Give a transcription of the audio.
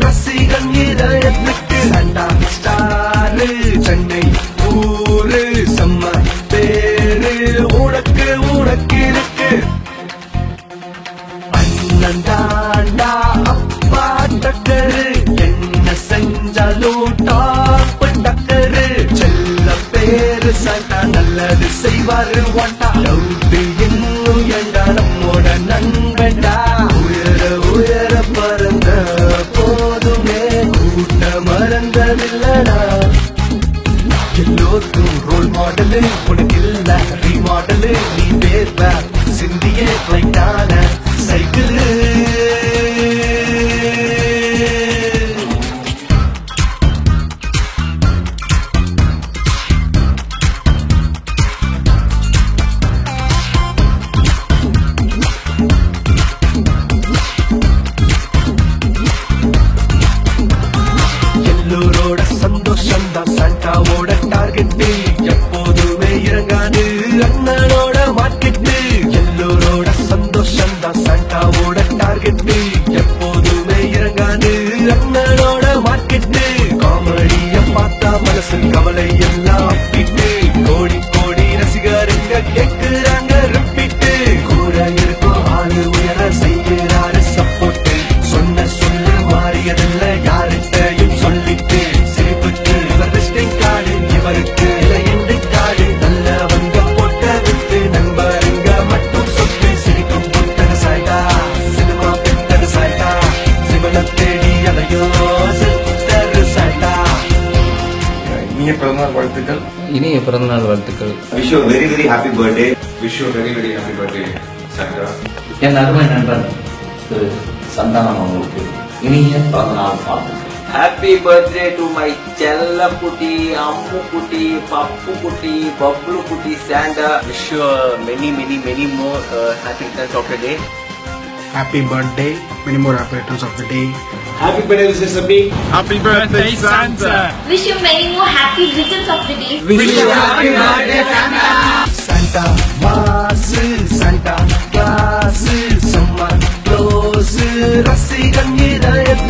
ரசிகன் இதயத்துக்கு Santa star Chennai ஊரு செம்ம பேரு உனக்கு உனக்கு இருக்கு அண்ணன் தாண்டா அப்பா டக்கரு என்ன செஞ்சாலும் டாப் டக்கரு செல்ல பேரு சாண்டா நல்லது செய்வாரு வாண்டா டவுட் இன்னும் ஏண்டா நம்மோட நண்பன்டா உயர உயர பறந்த போதுமே கூட்ட மறந்ததில்லடா எல்லோருக்கும் ரோல் மாடலு உனக்கு இல்ல ரீமாடலு நீ வேர்வ சிந்தியே ஃபிளைட்டான சைக்கிளு எல்லோரோட சந்தோஷம் தான் சாண்டாவோட டார்கெட்டு எப்போதுமே இறங்காது அண்ணனோட மார்க்கெட்டு எல்லோரோட சந்தோஷம் தான் சாண்டாவோட டார்கெட்டு எப்போதுமே இறங்காது அண்ணனோட மார்க்கெட்டு காமெடிய பார்த்தா மனசு கவலை எல்லாம் அப்பிட்டு கோடி கோடி ரசிகருங்க கேட்கிறாங்க ரிப்பீட்டு கூட இருக்கும் ஆளு உயர செய்கிறாரு சப்போர்ட்டு சொன்ன சொல்லு மாறியதில்ல யார்கிட்டையும் சொல்லிட்டு சிரிப்புக்கு இவர் விசிட்டிங் கார்டு இவருக்கு இலையண்டு காடு நல்லவங்க போட்ட விட்டு நண்பருங்க மட்டும் சொத்து சிரிக்கும் புத்தக சாய்டா சினிமா பித்தக சாய்டா சிவனை தேடி அலையோ சித்தரு சாய்டா இனிய பிறந்தநாள் வாழ்த்துக்கள். இனிய பிறந்தநாள் வாழ்த்துக்கள். Wish you very very happy birthday. Wish you very very happy birthday Santa. என் அருமை நண்பன் திரு சந்தானம் அவங்களுக்கு இனிய பிறந்தநாள் வாழ்த்துக்கள். Happy birthday to my Chella Putti, Ammu Putti, Pappu Putti, Bablu Putti, Santa. Wish you many more happy returns of the day. Happy birthday, many more happy returns of the day. Happy birthday, Mr. Sabri. Happy birthday Santa. Wish you many more happy returns of the day. Wish you happy birthday, Santa. Santa மாசு Santa Claus செம்ம close ரசிகன் இதயத்துக்கு